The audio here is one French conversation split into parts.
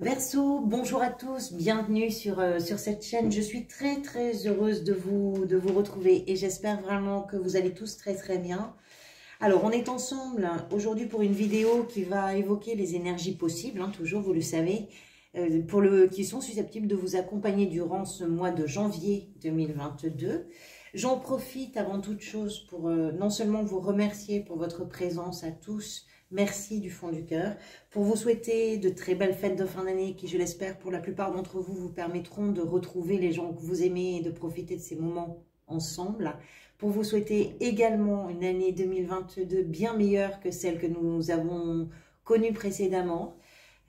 Verseau, bonjour à tous, bienvenue sur cette chaîne. Je suis très heureuse de vous retrouver et j'espère vraiment que vous allez tous très bien. Alors, on est ensemble aujourd'hui pour une vidéo qui va évoquer les énergies possibles, toujours, vous le savez, qui sont susceptibles de vous accompagner durant ce mois de janvier 2022. J'en profite avant toute chose pour non seulement vous remercier pour votre présence à tous, merci du fond du cœur, pour vous souhaiter de très belles fêtes de fin d'année qui, je l'espère, pour la plupart d'entre vous, vous permettront de retrouver les gens que vous aimez et de profiter de ces moments ensemble. Pour vous souhaiter également une année 2022 bien meilleure que celle que nous avons connue précédemment.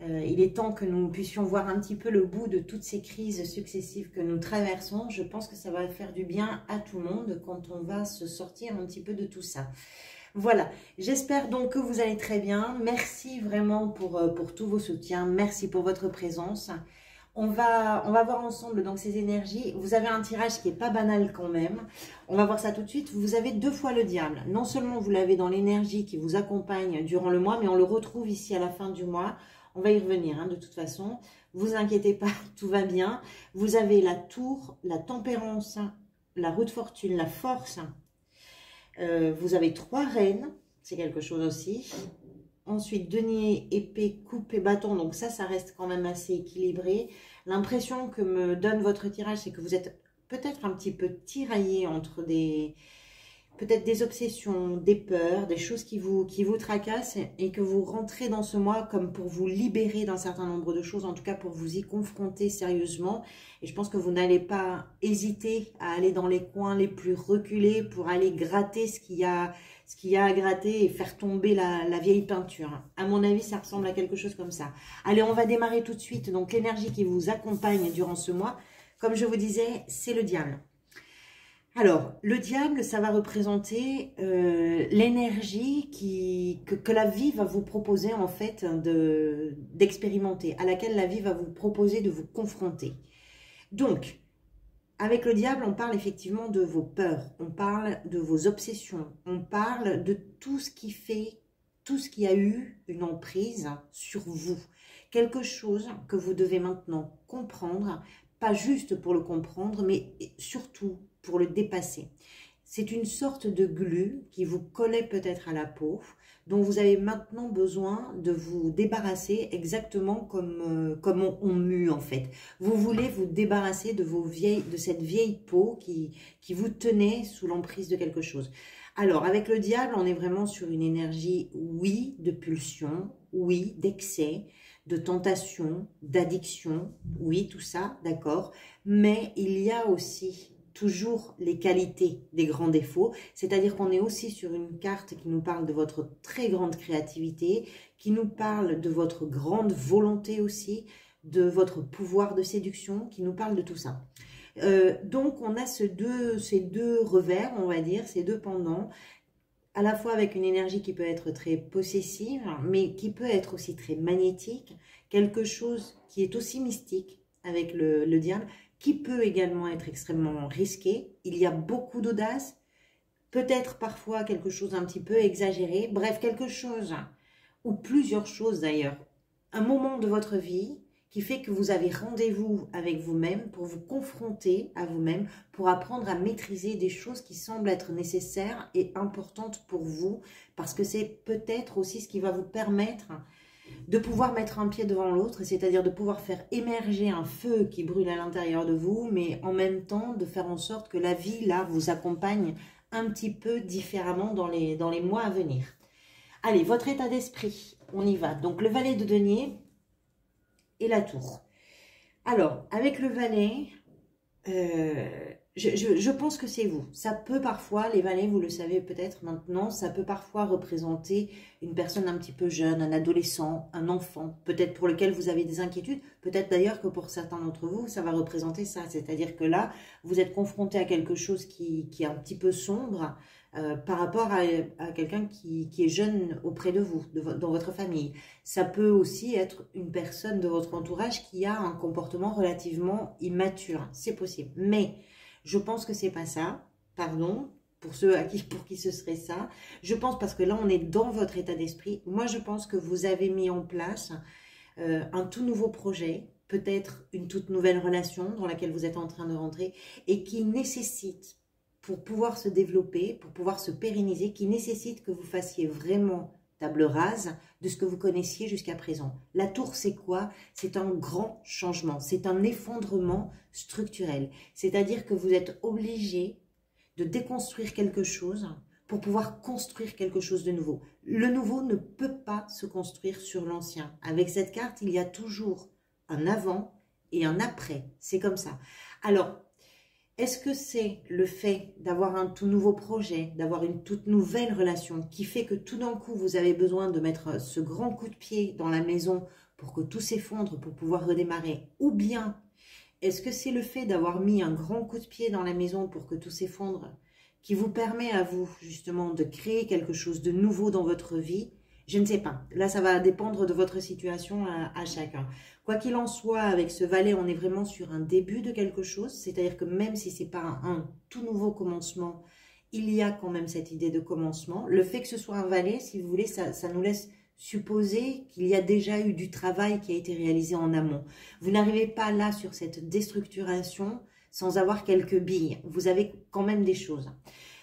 Il est temps que nous puissions voir un petit peu le bout de toutes ces crises successives que nous traversons. Je pense que ça va faire du bien à tout le monde quand on va se sortir un petit peu de tout ça. Voilà, j'espère donc que vous allez très bien. Merci vraiment pour tous vos soutiens. Merci pour votre présence. On va voir ensemble donc ces énergies. Vous avez un tirage qui n'est pas banal quand même. On va voir ça tout de suite. Vous avez 2 fois le diable. Non seulement vous l'avez dans l'énergie qui vous accompagne durant le mois, mais on le retrouve ici à la fin du mois. On va y revenir de toute façon. Vous inquiétez pas, tout va bien. Vous avez la tour, la tempérance, la roue de fortune, la force. Vous avez 3 reines, c'est quelque chose aussi. Ensuite, denier, épée, coupe et bâton. Donc ça reste quand même assez équilibré. L'impression que me donne votre tirage, c'est que vous êtes peut-être un petit peu tiraillé entre peut-être des obsessions, des peurs, des choses qui vous tracassent et que vous rentrez dans ce mois comme pour vous libérer d'un certain nombre de choses, en tout cas pour vous y confronter sérieusement. Et je pense que vous n'allez pas hésiter à aller dans les coins les plus reculés pour aller gratter ce qu'il y a à gratter et faire tomber la vieille peinture. À mon avis, ça ressemble à quelque chose comme ça. Allez, on va démarrer tout de suite. Donc l'énergie qui vous accompagne durant ce mois, comme je vous disais, c'est le diable. Alors, le diable, ça va représenter l'énergie que la vie va vous proposer en fait d'expérimenter, à laquelle la vie va vous proposer de vous confronter. Donc, avec le diable, on parle effectivement de vos peurs, on parle de vos obsessions, on parle de tout ce qui a eu une emprise sur vous. Quelque chose que vous devez maintenant comprendre, pas juste pour le comprendre, mais surtout pour le dépasser. C'est une sorte de glu qui vous collait peut-être à la peau, dont vous avez maintenant besoin de vous débarrasser exactement comme on mue en fait. Vous voulez vous débarrasser de cette vieille peau qui vous tenait sous l'emprise de quelque chose. Alors, avec le diable, on est vraiment sur une énergie, oui, de pulsion, oui, d'excès, de tentation, d'addiction, oui, tout ça, d'accord. Mais il y a aussi toujours les qualités des grands défauts, c'est-à-dire qu'on est aussi sur une carte qui nous parle de votre très grande créativité, qui nous parle de votre grande volonté aussi, de votre pouvoir de séduction, qui nous parle de tout ça. Donc on a ces deux revers, on va dire, ces deux pendants, à la fois avec une énergie qui peut être très possessive, mais qui peut être aussi très magnétique, quelque chose qui est aussi mystique avec le diable, qui peut également être extrêmement risqué. Il y a beaucoup d'audace, peut-être parfois quelque chose un petit peu exagéré, bref, quelque chose, ou plusieurs choses d'ailleurs, un moment de votre vie qui fait que vous avez rendez-vous avec vous-même pour vous confronter à vous-même, pour apprendre à maîtriser des choses qui semblent être nécessaires et importantes pour vous, parce que c'est peut-être aussi ce qui va vous permettre de pouvoir mettre un pied devant l'autre, c'est-à-dire de pouvoir faire émerger un feu qui brûle à l'intérieur de vous, mais en même temps de faire en sorte que la vie, là, vous accompagne un petit peu différemment dans les mois à venir. Allez, votre état d'esprit, on y va. Donc, le valet de denier et la tour. Alors, avec le valet, je pense que c'est vous. Ça peut parfois, les valets, vous le savez peut-être maintenant, ça peut parfois représenter une personne un petit peu jeune, un adolescent, un enfant, peut-être pour lequel vous avez des inquiétudes, peut-être d'ailleurs que pour certains d'entre vous, ça va représenter ça. C'est-à-dire que là, vous êtes confronté à quelque chose qui est un petit peu sombre par rapport à quelqu'un qui est jeune auprès de vous, dans votre famille. Ça peut aussi être une personne de votre entourage qui a un comportement relativement immature. C'est possible. Mais je pense que c'est pas ça. Pardon. Pour ceux pour qui ce serait ça. Je pense parce que là, on est dans votre état d'esprit. Moi, je pense que vous avez mis en place un tout nouveau projet, peut-être une toute nouvelle relation dans laquelle vous êtes en train de rentrer et qui nécessite, pour pouvoir se développer, pour pouvoir se pérenniser, qui nécessite que vous fassiez vraiment table rase de ce que vous connaissiez jusqu'à présent. La tour, c'est quoi? C'est un grand changement, c'est un effondrement structurel. C'est-à-dire que vous êtes obligé de déconstruire quelque chose pour pouvoir construire quelque chose de nouveau. Le nouveau ne peut pas se construire sur l'ancien. Avec cette carte, il y a toujours un avant et un après. C'est comme ça. Alors, est-ce que c'est le fait d'avoir un tout nouveau projet, d'avoir une toute nouvelle relation qui fait que tout d'un coup, vous avez besoin de mettre ce grand coup de pied dans la maison pour que tout s'effondre, pour pouvoir redémarrer? Ou bien, est-ce que c'est le fait d'avoir mis un grand coup de pied dans la maison pour que tout s'effondre qui vous permet à vous, justement, de créer quelque chose de nouveau dans votre vie? Je ne sais pas. Là, ça va dépendre de votre situation à chacun. Quoi qu'il en soit, avec ce valet, on est vraiment sur un début de quelque chose. C'est-à-dire que même si ce n'est pas un tout nouveau commencement, il y a quand même cette idée de commencement. Le fait que ce soit un valet, si vous voulez, ça nous laisse supposer qu'il y a déjà eu du travail qui a été réalisé en amont. Vous n'arrivez pas là sur cette déstructuration sans avoir quelques billes. Vous avez quand même des choses.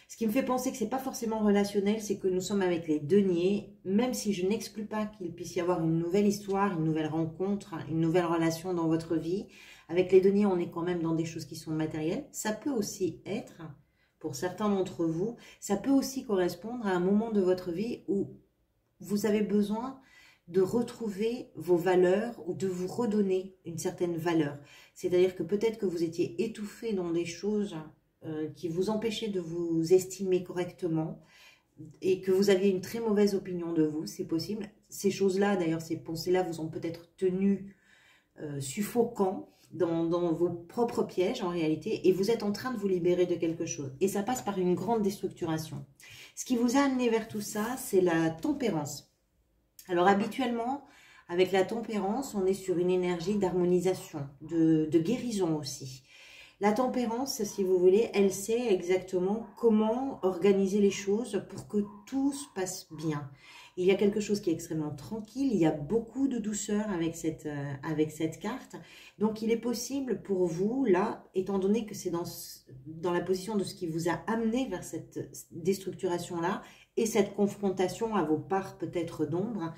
Ce qui me fait penser que ce n'est pas forcément relationnel, c'est que nous sommes avec les deniers, même si je n'exclus pas qu'il puisse y avoir une nouvelle histoire, une nouvelle rencontre, une nouvelle relation dans votre vie. Avec les deniers, on est quand même dans des choses qui sont matérielles. Ça peut aussi être, pour certains d'entre vous, ça peut aussi correspondre à un moment de votre vie où vous avez besoin de retrouver vos valeurs ou de vous redonner une certaine valeur. C'est-à-dire que peut-être que vous étiez étouffé dans des choses qui vous empêchaient de vous estimer correctement et que vous aviez une très mauvaise opinion de vous, c'est possible. Ces choses-là, d'ailleurs, ces pensées-là vous ont peut-être tenu suffocant dans vos propres pièges en réalité, et vous êtes en train de vous libérer de quelque chose. Et ça passe par une grande déstructuration. Ce qui vous a amené vers tout ça, c'est la tempérance. Alors habituellement, avec la tempérance, on est sur une énergie d'harmonisation, de guérison aussi. La tempérance, si vous voulez, elle sait exactement comment organiser les choses pour que tout se passe bien. Il y a quelque chose qui est extrêmement tranquille, il y a beaucoup de douceur avec cette carte. Donc il est possible pour vous, là, étant donné que c'est dans la position de ce qui vous a amené vers cette déstructuration-là et cette confrontation à vos parts peut-être d'ombre,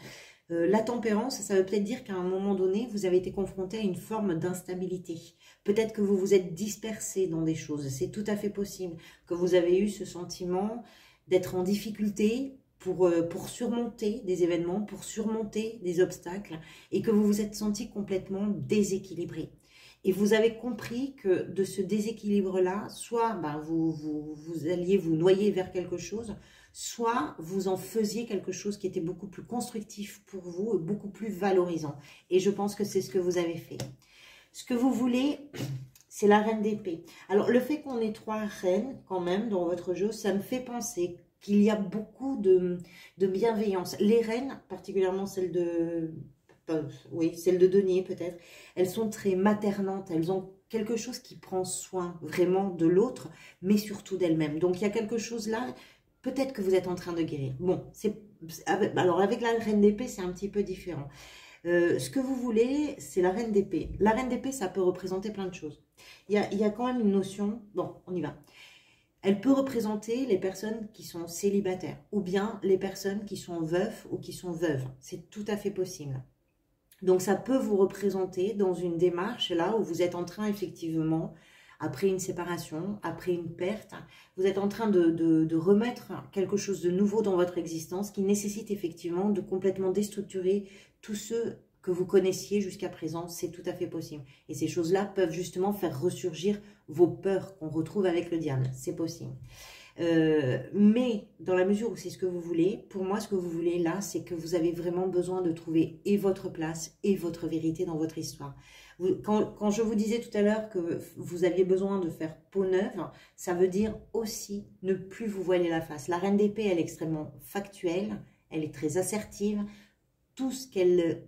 la tempérance, ça veut peut-être dire qu'à un moment donné, vous avez été confronté à une forme d'instabilité. Peut-être que vous vous êtes dispersé dans des choses. C'est tout à fait possible que vous avez eu ce sentiment d'être en difficulté pour surmonter des événements, pour surmonter des obstacles et que vous vous êtes senti complètement déséquilibré. Et vous avez compris que de ce déséquilibre-là, soit vous alliez vous noyer vers quelque chose, soit vous en faisiez quelque chose qui était beaucoup plus constructif pour vous et beaucoup plus valorisant. Et je pense que c'est ce que vous avez fait. Ce que vous voulez, c'est la reine d'épée. Alors, le fait qu'on ait 3 reines, quand même, dans votre jeu, ça me fait penser qu'il y a beaucoup de bienveillance. Les reines, particulièrement celles de denier peut-être, elles sont très maternantes, elles ont quelque chose qui prend soin vraiment de l'autre, mais surtout d'elles-mêmes. Donc, il y a quelque chose là, peut-être que vous êtes en train de guérir. Bon, alors avec la reine d'épée, c'est un petit peu différent. Ce que vous voulez, c'est la reine d'épée. La reine d'épée, ça peut représenter plein de choses. Il y a quand même une notion, bon, on y va. Elle peut représenter les personnes qui sont célibataires ou bien les personnes qui sont veufs ou qui sont veuves. C'est tout à fait possible. Donc, ça peut vous représenter dans une démarche là où vous êtes en train effectivement, après une séparation, après une perte, vous êtes en train de remettre quelque chose de nouveau dans votre existence qui nécessite effectivement de complètement déstructurer tous ceux que vous connaissiez jusqu'à présent. C'est tout à fait possible. Et ces choses-là peuvent justement faire ressurgir vos peurs qu'on retrouve avec le diable. C'est possible. Mais dans la mesure où c'est ce que vous voulez, pour moi ce que vous voulez là, c'est que vous avez vraiment besoin de trouver et votre place et votre vérité dans votre histoire. Quand je vous disais tout à l'heure que vous aviez besoin de faire peau neuve, ça veut dire aussi ne plus vous voiler la face. La reine d'épée, elle est extrêmement factuelle, elle est très assertive, tout ce qu'elle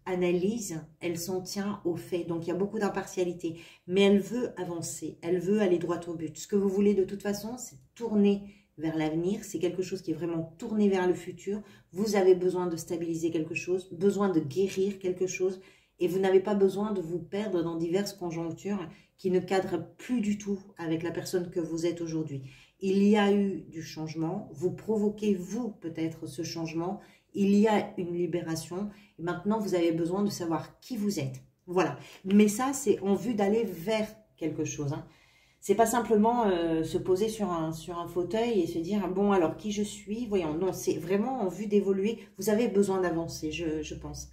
analyse, elle s'en tient aux faits. Donc, il y a beaucoup d'impartialité. Mais elle veut avancer, elle veut aller droit au but. Ce que vous voulez de toute façon, c'est tourner vers l'avenir, c'est quelque chose qui est vraiment tourné vers le futur. Vous avez besoin de stabiliser quelque chose, besoin de guérir quelque chose, et vous n'avez pas besoin de vous perdre dans diverses conjonctures qui ne cadrent plus du tout avec la personne que vous êtes aujourd'hui. Il y a eu du changement, vous provoquez vous peut-être ce changement, il y a une libération, et maintenant vous avez besoin de savoir qui vous êtes. Voilà, mais ça c'est en vue d'aller vers quelque chose, hein. C'est pas simplement se poser sur un fauteuil et se dire, bon, alors qui je suis, voyons, non, c'est vraiment en vue d'évoluer. Vous avez besoin d'avancer, je pense.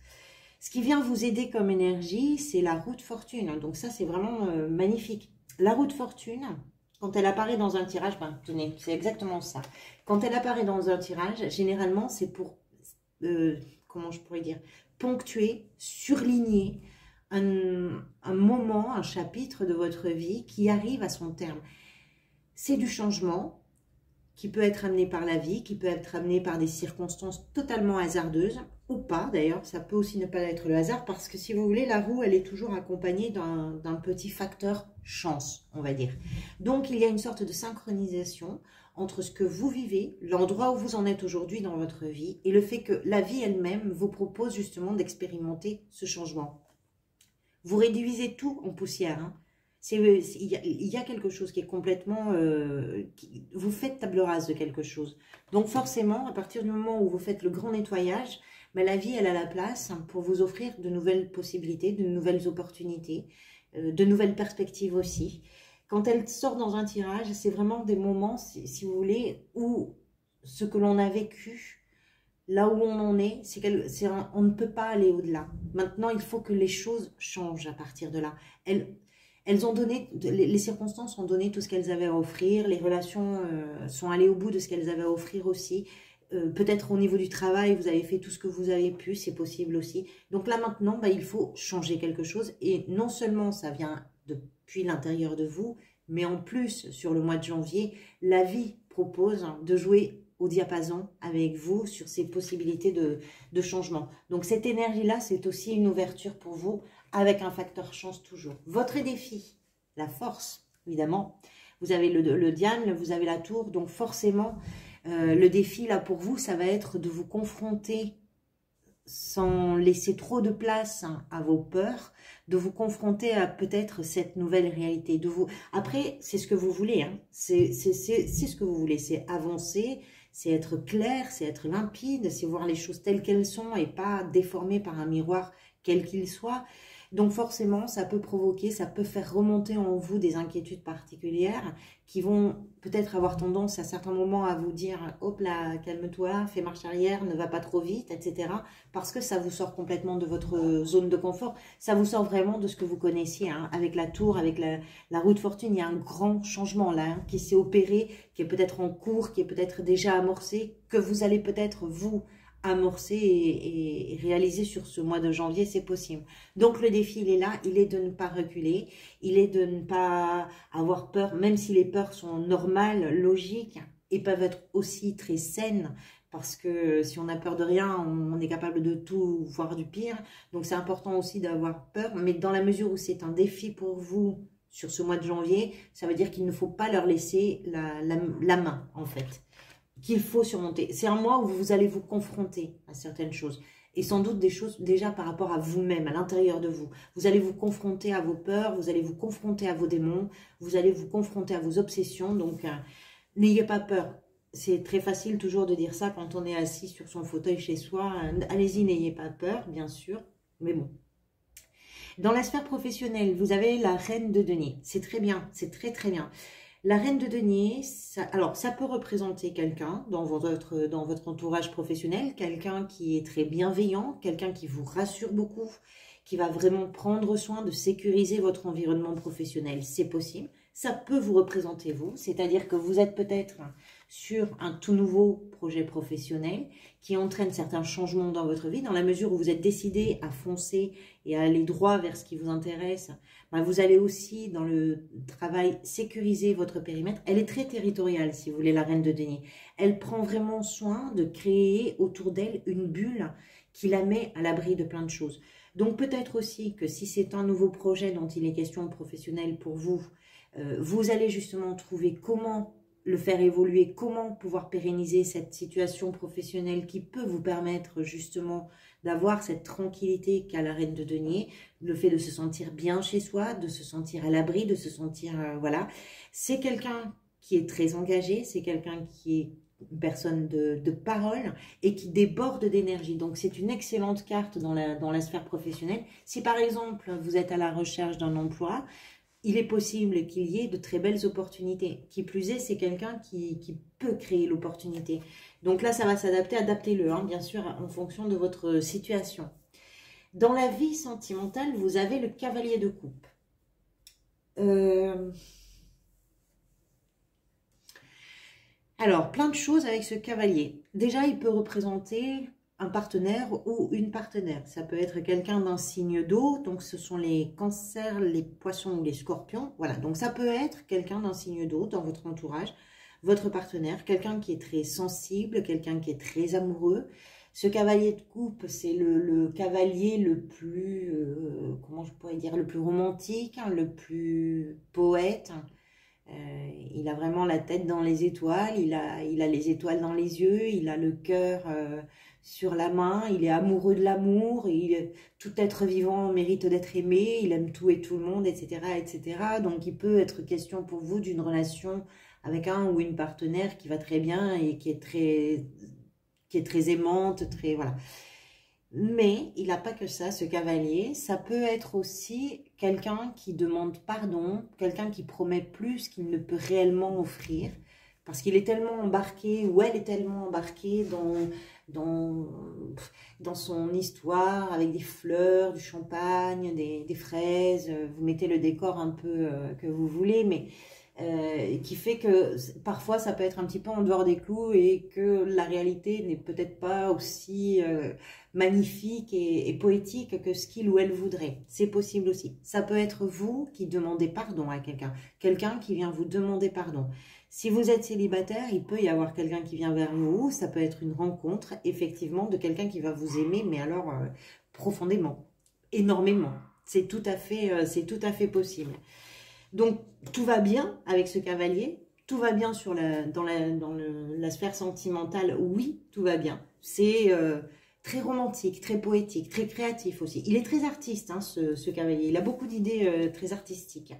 Ce qui vient vous aider comme énergie, c'est la roue de fortune. Donc ça, c'est vraiment magnifique. La roue de fortune, quand elle apparaît dans un tirage, ben, tenez, c'est exactement ça. Quand elle apparaît dans un tirage, généralement, c'est pour, comment je pourrais dire, ponctuer, surligner, un moment, un chapitre de votre vie qui arrive à son terme. C'est du changement qui peut être amené par la vie, qui peut être amené par des circonstances totalement hasardeuses, ou pas d'ailleurs, ça peut aussi ne pas être le hasard, parce que si vous voulez, la roue, elle est toujours accompagnée d'un petit facteur chance, on va dire. Donc il y a une sorte de synchronisation entre ce que vous vivez, l'endroit où vous en êtes aujourd'hui dans votre vie, et le fait que la vie elle-même vous propose justement d'expérimenter ce changement. Vous réduisez tout en poussière. Hein. Il y a quelque chose qui est complètement... vous faites table rase de quelque chose. Donc forcément, à partir du moment où vous faites le grand nettoyage, ben, la vie, elle a la place pour vous offrir de nouvelles possibilités, de nouvelles opportunités, de nouvelles perspectives aussi. Quand elle sort dans un tirage, c'est vraiment des moments, si vous voulez, où ce que l'on a vécu... Là où on en est, on ne peut pas aller au-delà. Maintenant, il faut que les choses changent à partir de là. Elles ont donné, les circonstances ont donné tout ce qu'elles avaient à offrir. Les relations sont allées au bout de ce qu'elles avaient à offrir aussi. Peut-être au niveau du travail, vous avez fait tout ce que vous avez pu, c'est possible aussi. Donc là maintenant, bah, il faut changer quelque chose. Et non seulement ça vient depuis l'intérieur de vous, mais en plus, sur le mois de janvier, la vie propose de jouer au diapason avec vous sur ces possibilités de changement. Donc cette énergie-là, c'est aussi une ouverture pour vous avec un facteur chance toujours. Votre défi, la force, évidemment. Vous avez le diable, vous avez la tour, donc forcément, le défi là pour vous, ça va être de vous confronter sans laisser trop de place à vos peurs, de vous confronter à peut-être cette nouvelle réalité. Après, c'est ce que vous voulez, hein. C'est ce que vous voulez, c'est avancer, c'est être clair, c'est être limpide, c'est voir les choses telles qu'elles sont et pas déformées par un miroir quel qu'il soit. Donc forcément, ça peut provoquer, ça peut faire remonter en vous des inquiétudes particulières qui vont peut-être avoir tendance à certains moments à vous dire « Hop là, calme-toi, fais marche arrière, ne va pas trop vite, etc. » Parce que ça vous sort complètement de votre zone de confort. Ça vous sort vraiment de ce que vous connaissiez. Hein. Avec la tour, avec la roue de fortune, il y a un grand changement là hein, qui s'est opéré, qui est peut-être en cours, qui est peut-être déjà amorcé, que vous allez peut-être vous amorcer et réaliser sur ce mois de janvier, c'est possible. Donc le défi, il est là, il est de ne pas reculer, il est de ne pas avoir peur, même si les peurs sont normales, logiques, et peuvent être aussi très saines, parce que si on a peur de rien, on est capable de tout, voire du pire. Donc c'est important aussi d'avoir peur, mais dans la mesure où c'est un défi pour vous sur ce mois de janvier, ça veut dire qu'il ne faut pas leur laisser la main, en fait, qu'il faut surmonter. C'est un mois où vous allez vous confronter à certaines choses. Et sans doute des choses déjà par rapport à vous-même, à l'intérieur de vous. Vous allez vous confronter à vos peurs, vous allez vous confronter à vos démons, vous allez vous confronter à vos obsessions. Donc, n'ayez pas peur. C'est très facile toujours de dire ça quand on est assis sur son fauteuil chez soi. Allez-y, n'ayez pas peur, bien sûr. Mais bon. Dans la sphère professionnelle, vous avez la reine de denier. C'est très bien, c'est très très bien. La reine de denier, alors ça peut représenter quelqu'un dans votre entourage professionnel, quelqu'un qui est très bienveillant, quelqu'un qui vous rassure beaucoup, qui va vraiment prendre soin de sécuriser votre environnement professionnel, c'est possible. Ça peut vous représenter vous, c'est-à-dire que vous êtes peut-être sur un tout nouveau projet professionnel qui entraîne certains changements dans votre vie, dans la mesure où vous êtes décidé à foncer et à aller droit vers ce qui vous intéresse. Ben vous allez aussi, dans le travail, sécuriser votre périmètre. Elle est très territoriale, si vous voulez, la reine de denier. Elle prend vraiment soin de créer autour d'elle une bulle qui la met à l'abri de plein de choses. Donc peut-être aussi que si c'est un nouveau projet dont il est question professionnel pour vous, vous allez justement trouver comment le faire évoluer, comment pouvoir pérenniser cette situation professionnelle qui peut vous permettre justement d'avoir cette tranquillité qu'a la reine de denier, le fait de se sentir bien chez soi, de se sentir à l'abri, de se sentir, voilà. C'est quelqu'un qui est très engagé, c'est quelqu'un qui est une personne de parole et qui déborde d'énergie. Donc, c'est une excellente carte dans la sphère professionnelle. Si, par exemple, vous êtes à la recherche d'un emploi, il est possible qu'il y ait de très belles opportunités. Qui plus est, c'est quelqu'un qui peut créer l'opportunité. Donc là, ça va s'adapter, adaptez-le, hein, bien sûr, en fonction de votre situation. Dans la vie sentimentale, vous avez le cavalier de coupe. Alors, plein de choses avec ce cavalier. Déjà, il peut représenter un partenaire ou une partenaire. Ça peut être quelqu'un d'un signe d'eau, donc ce sont les cancers, les poissons ou les scorpions. Voilà, donc ça peut être quelqu'un d'un signe d'eau dans votre entourage, votre partenaire, quelqu'un qui est très sensible, quelqu'un qui est très amoureux. Ce cavalier de coupe, c'est le cavalier le plus, comment je pourrais dire, le plus romantique, hein, le plus poète. Il a vraiment la tête dans les étoiles, il a les étoiles dans les yeux, il a le cœur sur la main, il est amoureux de l'amour, tout être vivant mérite d'être aimé, il aime tout et tout le monde, etc., etc. Donc il peut être question pour vous d'une relation avec un ou une partenaire qui va très bien et qui est très aimante, très voilà. Mais il n'a pas que ça, ce cavalier. Ça peut être aussi quelqu'un qui demande pardon, quelqu'un qui promet plus qu'il ne peut réellement offrir, parce qu'il est tellement embarqué, ou elle est tellement embarquée dans son histoire, avec des fleurs, du champagne, des fraises. Vous mettez le décor un peu que vous voulez, mais qui fait que parfois ça peut être un petit peu en dehors des clous et que la réalité n'est peut-être pas aussi magnifique et poétique que ce qu'il ou elle voudrait. C'est possible aussi. Ça peut être vous qui demandez pardon à quelqu'un, quelqu'un qui vient vous demander pardon. Si vous êtes célibataire, il peut y avoir quelqu'un qui vient vers vous, ça peut être une rencontre effectivement de quelqu'un qui va vous aimer, mais alors profondément, énormément. C'est tout à fait possible. Donc, tout va bien avec ce cavalier, tout va bien dans la sphère sentimentale, oui, tout va bien. C'est très romantique, très poétique, très créatif aussi. Il est très artiste, hein, ce cavalier, il a beaucoup d'idées très artistiques.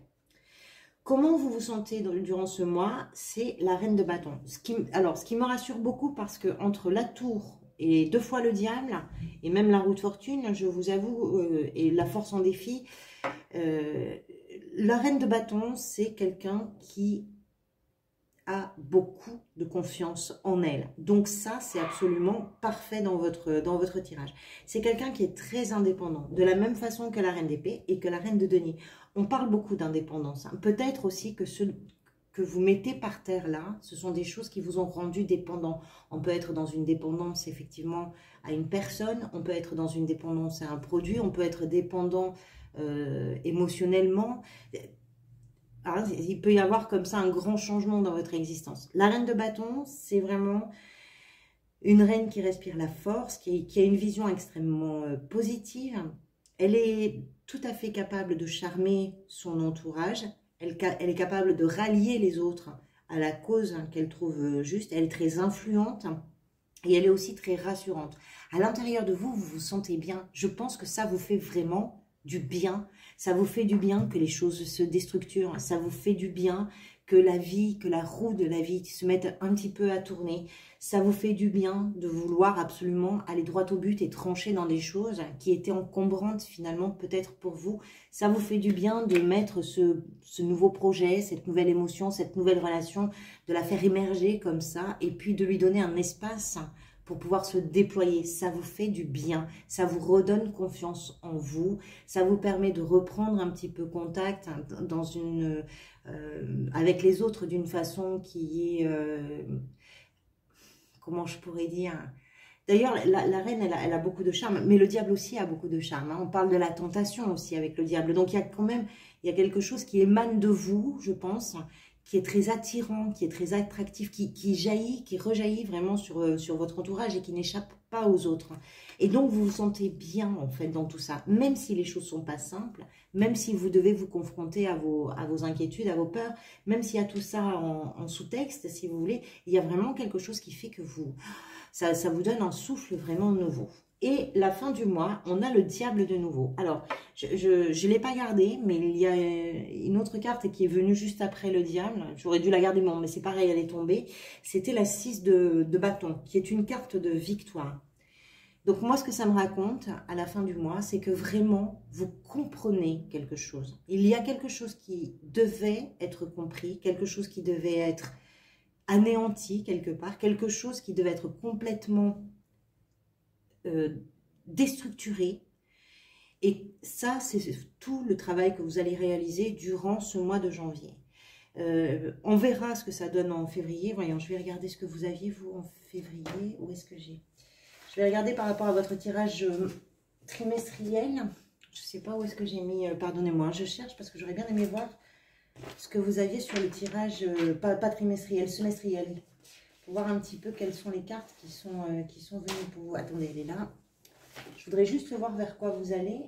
Comment vous vous sentez durant ce mois? C'est la reine de bâton. Ce qui me rassure beaucoup parce que entre la tour et 2 fois le diable, et même la roue de fortune, je vous avoue, et la force en défi, la reine de bâton, c'est quelqu'un qui a beaucoup de confiance en elle. Donc ça, c'est absolument parfait dans votre tirage. C'est quelqu'un qui est très indépendant, de la même façon que la reine d'épée et que la reine de denier. On parle beaucoup d'indépendance. Hein. Peut-être aussi que ce que vous mettez par terre là, ce sont des choses qui vous ont rendu dépendant. On peut être dans une dépendance effectivement à une personne, on peut être dans une dépendance à un produit, on peut être dépendant émotionnellement. Alors, il peut y avoir comme ça un grand changement dans votre existence. La reine de bâton, c'est vraiment une reine qui respire la force, qui a une vision extrêmement positive. Elle est tout à fait capable de charmer son entourage. Elle est capable de rallier les autres à la cause qu'elle trouve juste. Elle est très influente et elle est aussi très rassurante. À l'intérieur de vous, vous vous sentez bien. Je pense que ça vous fait vraiment du bien. Ça vous fait du bien que les choses se déstructurent. Ça vous fait du bien que la vie, que la roue de la vie se mette un petit peu à tourner. Ça vous fait du bien de vouloir absolument aller droit au but et trancher dans des choses qui étaient encombrantes finalement peut-être pour vous. Ça vous fait du bien de mettre ce nouveau projet, cette nouvelle émotion, cette nouvelle relation, de la faire émerger comme ça et puis de lui donner un espace pour pouvoir se déployer. Ça vous fait du bien, ça vous redonne confiance en vous, ça vous permet de reprendre un petit peu contact avec les autres d'une façon qui est, comment je pourrais dire, d'ailleurs la reine elle a beaucoup de charme, mais le diable aussi a beaucoup de charme, hein. On parle de la tentation aussi avec le diable, donc il y a quelque chose qui émane de vous, je pense, qui est très attirant, qui est très attractif, qui jaillit, qui rejaillit vraiment sur votre entourage et qui n'échappe pas aux autres. Et donc, vous vous sentez bien, en fait, dans tout ça. Même si les choses ne sont pas simples, même si vous devez vous confronter à vos inquiétudes, à vos peurs, même s'il y a tout ça en sous-texte, si vous voulez, il y a vraiment quelque chose qui fait que ça vous donne un souffle vraiment nouveau. Et la fin du mois, on a le diable de nouveau. Alors, je ne l'ai pas gardé, mais il y a une autre carte qui est venue juste après le diable. J'aurais dû la garder, bon, mais c'est pareil, elle est tombée. C'était la 6 de bâton, qui est une carte de victoire. Donc moi, ce que ça me raconte à la fin du mois, c'est que vraiment, vous comprenez quelque chose. Il y a quelque chose qui devait être compris, quelque chose qui devait être anéanti quelque part, quelque chose qui devait être complètement déstructuré. Et ça, c'est tout le travail que vous allez réaliser durant ce mois de janvier. On verra ce que ça donne en février. Voyons, je vais regarder ce que vous aviez, vous, en février. Où est-ce que j'ai? Je vais regarder par rapport à votre tirage trimestriel. Je ne sais pas où est-ce que j'ai mis, pardonnez-moi, je cherche parce que j'aurais bien aimé voir ce que vous aviez sur le tirage, pas trimestriel, semestriel. Pour voir un petit peu quelles sont les cartes qui sont venues pour vous. Attendez, elle est là. Je voudrais juste voir vers quoi vous allez.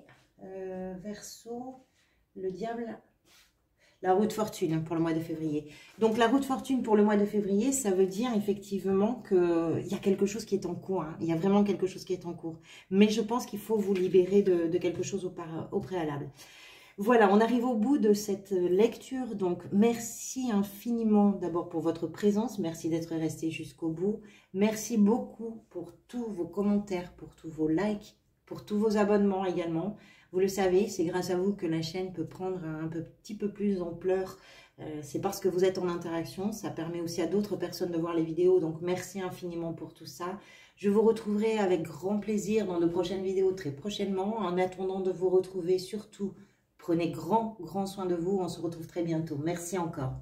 Verseau, le diable, la roue de fortune pour le mois de février. Donc la roue de fortune pour le mois de février, ça veut dire effectivement qu'il y a quelque chose qui est en cours. Hein. Il y a vraiment quelque chose qui est en cours. Mais je pense qu'il faut vous libérer de quelque chose au préalable. Voilà, on arrive au bout de cette lecture. Donc merci infiniment d'abord pour votre présence. Merci d'être resté jusqu'au bout. Merci beaucoup pour tous vos commentaires, pour tous vos likes, pour tous vos abonnements également. Vous le savez, c'est grâce à vous que la chaîne peut prendre un petit peu plus d'ampleur. C'est parce que vous êtes en interaction. Ça permet aussi à d'autres personnes de voir les vidéos. Donc, merci infiniment pour tout ça. Je vous retrouverai avec grand plaisir dans de prochaines vidéos très prochainement. En attendant de vous retrouver, surtout, prenez grand soin de vous. On se retrouve très bientôt. Merci encore.